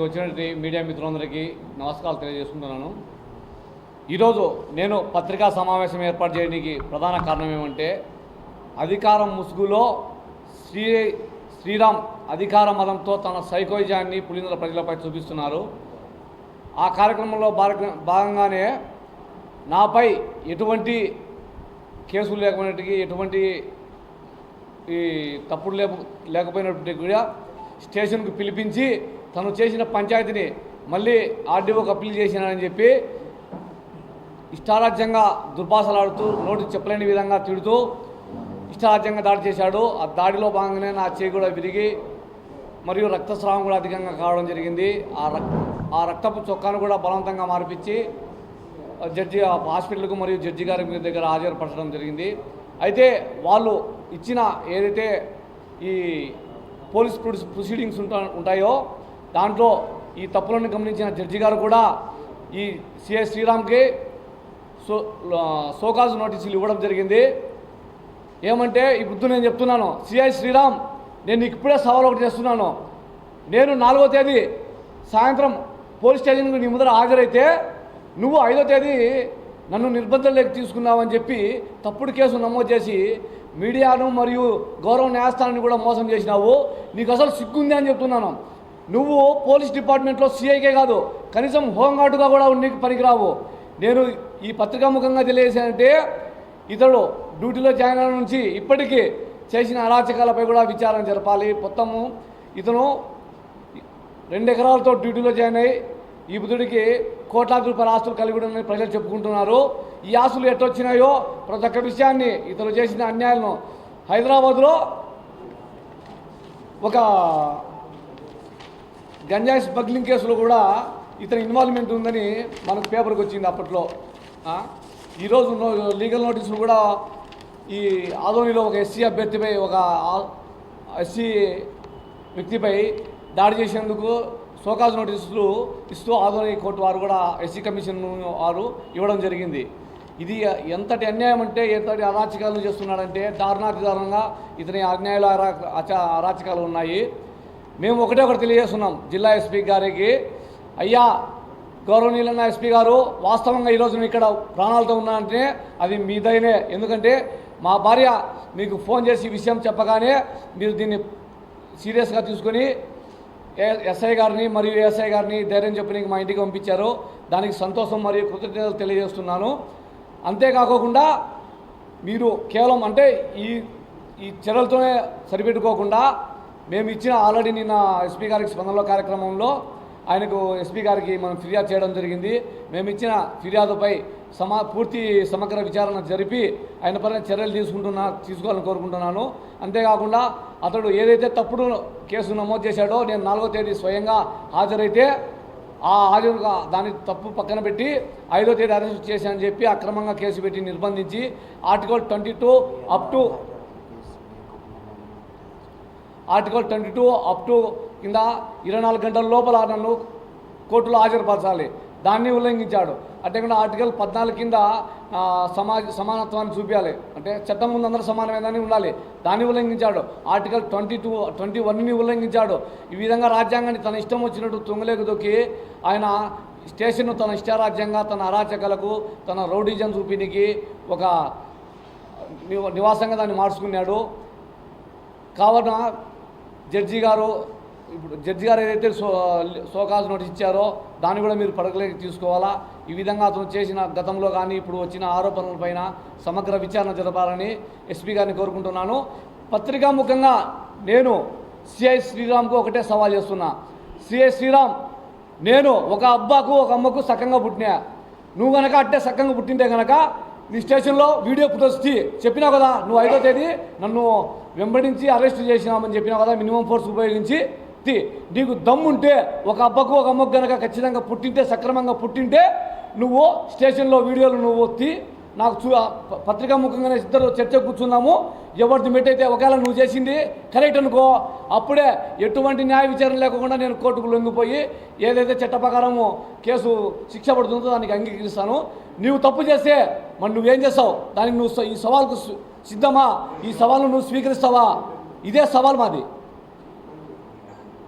వచ్చినటువంటి మీడియా మిత్రులందరికీ నమస్కారాలు తెలియజేసుకుంటున్నాను. ఈరోజు నేను పత్రికా సమావేశం ఏర్పాటు చేయడానికి ప్రధాన కారణం ఏమంటే, అధికారం ముసుగులో శ్రీరామ్ అధికార మదంతో తన సైకోయిజాన్ని పులిందల ప్రజలపై చూపిస్తున్నారు. ఆ కార్యక్రమంలో భాగంగానే నాపై ఎటువంటి కేసులు లేకపోయినట్టుగా, ఎటువంటి ఈ తప్పుడు లేకపోయినప్పటికీ కూడా స్టేషన్కు పిలిపించి తను చేసిన పంచాయతీని మళ్ళీ ఆర్డీఓకి అప్పీల్ చేసినానని చెప్పి ఇష్టారాజ్యంగా దుర్భాషలాడుతూ నోటి చెప్పలేని విధంగా తిడుతూ ఇష్టారాజ్యంగా దాడి చేశాడు. ఆ దాడిలో భాగంగానే నా చేయి కూడా విరిగి మరియు రక్తస్రావం కూడా అధికంగా కావడం జరిగింది. ఆ రక్తపు చొక్కాను కూడా బలవంతంగా మార్పించి జడ్జి హాస్పిటల్కు మరియు జడ్జి గారి దగ్గర హాజరుపరచడం జరిగింది. అయితే వాళ్ళు ఇచ్చిన ఏదైతే ఈ పోలీస్ ప్రొసీడింగ్స్ ఉంటాయో దాంట్లో ఈ తప్పులను గమనించిన జడ్జి గారు కూడా ఈ సిఐ శ్రీరామ్కి సోకాజ్ నోటీసులు ఇవ్వడం జరిగింది. ఏమంటే ఇప్పుడు నేను చెప్తున్నాను, సిఐ శ్రీరామ్, నేను నీకు ఇప్పుడే సవాల్ ఒకటి చేస్తున్నాను. నేను 4వ తేదీ సాయంత్రం పోలీస్ స్టేషన్కు నీ ముందర హాజరైతే నువ్వు 5వ తేదీ నన్ను నిర్బంధంలోకి తీసుకున్నావని చెప్పి తప్పుడు కేసు నమోదు చేసి మీడియాను మరియు గౌరవ న్యాయస్థానాన్ని కూడా మోసం చేసినావు. నీకు అసలు సిగ్గుంది అని చెప్తున్నాను. నువ్వు పోలీస్ డిపార్ట్మెంట్లో సిఐకే కాదు, కనీసం హోంగార్డుగా కూడా నీకు పనికిరావు. నేను ఈ పత్రికాముఖంగా తెలియజేశానంటే, ఇతడు డ్యూటీలో జాయిన్ అయిన నుంచి ఇప్పటికీ చేసిన అరాచకాలపై కూడా విచారణ జరపాలి. మొత్తము ఇతను 2 ఎకరాలతో డ్యూటీలో జాయిన్ అయ్యి ఈ బుద్ధుడికి కోట్లాది రూపాయల ఆస్తులు కలిగి ఉండని ప్రజలు చెప్పుకుంటున్నారు. ఈ ఆస్తులు ఎట్టొచ్చినాయో ప్రతి ఒక్క విషయాన్ని, ఇతను చేసిన అన్యాయాలను, హైదరాబాద్లో ఒక గంజాయి స్మగ్లింగ్ కేసులో కూడా ఇతని ఇన్వాల్వ్మెంట్ ఉందని మనకు పేపర్కి వచ్చింది అప్పట్లో. ఈరోజు లీగల్ నోటీసులు కూడా ఈ ఆదోనిలో ఒక ఎస్సీ అభ్యర్థిపై, ఒక ఎస్సీ వ్యక్తిపై దాడి చేసేందుకు సోకాజ్ నోటీసులు ఇస్తూ ఆదోని కోర్టు వారు కూడా ఎస్సీ కమిషన్ వారు ఇవ్వడం జరిగింది. ఇది ఎంతటి అన్యాయం అంటే, ఎంతటి అరాచకాలు చేస్తున్నాడంటే, దారుణంగా ఇతని అన్యాయాలు అరాచకాలు ఉన్నాయి. మేము ఒకటి తెలియజేస్తున్నాం జిల్లా ఎస్పీ గారికి, అయ్యా గౌరవనీయులైన ఎస్పీ గారు, వాస్తవంగా ఈరోజు నేను ఇక్కడ ప్రాణాలతో ఉన్నానంటే అది మీదైనే. ఎందుకంటే మా భార్య మీకు ఫోన్ చేసి విషయం చెప్పగానే మీరు దీన్ని సీరియస్గా తీసుకొని ఎస్ఐ గారిని మరియు ఏఎస్ఐ గారిని ధైర్యం చెప్పడానికి మా ఇంటికి పంపించారు. దానికి సంతోషం మరియు కృతజ్ఞతలు తెలియజేస్తున్నాను. అంతేకాకుండా మీరు కేవలం అంటే ఈ చర్యలతోనే సరిపెట్టుకోకుండా మేము ఇచ్చిన ఆల్రెడీ నిన్న ఎస్పీ గారికి స్పందనలో కార్యక్రమంలో ఆయనకు ఎస్పీ గారికి మనం ఫిర్యాదు చేయడం జరిగింది. మేము ఇచ్చిన ఫిర్యాదుపై పూర్తి సమగ్ర విచారణ జరిపి ఆయన పైన చర్యలు తీసుకోవాలని కోరుకుంటున్నాను. అంతేకాకుండా అతడు ఏదైతే తప్పుడు కేసు నమోదు చేశాడో, నేను 4వ తేదీ స్వయంగా హాజరైతే ఆ హాజరుగా దాని తప్పు పక్కన పెట్టి 5వ తేదీ అరెస్ట్ చేశానని చెప్పి అక్రమంగా కేసు పెట్టి నిర్బంధించి ఆర్టికల్ 22 అప్ టు కింద 24 గంటల లోపల నన్ను కోర్టులో హాజరుపరచాలి, దాన్ని ఉల్లంఘించాడు. అంటే ఆర్టికల్ 14 కింద సమానత్వాన్ని చూపించాలి, అంటే చట్టం ముందు అందరూ సమానమైనదని ఉండాలి, దాన్ని ఉల్లంఘించాడు. ఆర్టికల్ 21ని ఉల్లంఘించాడు. ఈ విధంగా రాజ్యాంగాన్ని తన ఇష్టం వచ్చినట్టు తుంగలేకు దొక్కి ఆయన స్టేషన్ను తన ఇష్టారాజ్యంగా, తన అరాచకాలకు, తన రౌడీజం చూపినికి ఒక నివాసంగా దాన్ని మార్చుకున్నాడు. కావున జడ్జి గారు ఏదైతే సోకాజ్ నోటీస్ ఇచ్చారో దాన్ని కూడా మీరు పడకలేక తీసుకోవాలా. ఈ విధంగా అతను చేసిన గతంలో కానీ ఇప్పుడు వచ్చిన ఆరోపణలపైన సమగ్ర విచారణ జరపాలని ఎస్పీ గారిని కోరుకుంటున్నాను. పత్రికాముఖంగా నేను సిఐ శ్రీరామ్కు ఒకటే సవాల్ చేస్తున్నా. సిఐ శ్రీరామ్, నేను ఒక అబ్బాకు ఒక అమ్మకు సక్కంగా పుట్టినా. నువ్వు కనుక అట్టే సక్కంగా పుట్టింటే కనుక నీ స్టేషన్లో వీడియో ఫుటేజ్ చెప్పినావు కదా, నువ్వు 5వ తేదీ నన్ను వెంబడించి అరెస్ట్ చేసినామని చెప్పినావు కదా, మినిమం ఫోర్స్ ఉపయోగించి నీకు దమ్ముంటే ఒక అబ్బకు ఒక అమ్మకు కనుక ఖచ్చితంగా పుట్టింటే, సక్రమంగా పుట్టింటే నువ్వు స్టేషన్లో వీడియోలు నువ్వు నాకు పత్రికా ముఖంగానే ఇద్దరు చర్చ కూర్చున్నాము. ఎవరిది మెట్టయితే ఒకవేళ నువ్వు చేసింది కరెక్ట్ అనుకో, అప్పుడే ఎటువంటి న్యాయ విచారణ లేకుండా నేను కోర్టుకు లొంగిపోయి ఏదైతే చట్ట ప్రకారము కేసు శిక్ష పడుతుందో దానికి అంగీకరిస్తాను. నువ్వు తప్పు చేస్తే మరి నువ్వేం చేస్తావు, దానికి నువ్వు ఈ సవాల్కు సిద్ధమా, ఈ సవాల్ను నువ్వు స్వీకరిస్తావా? ఇదే సవాల్ మాది.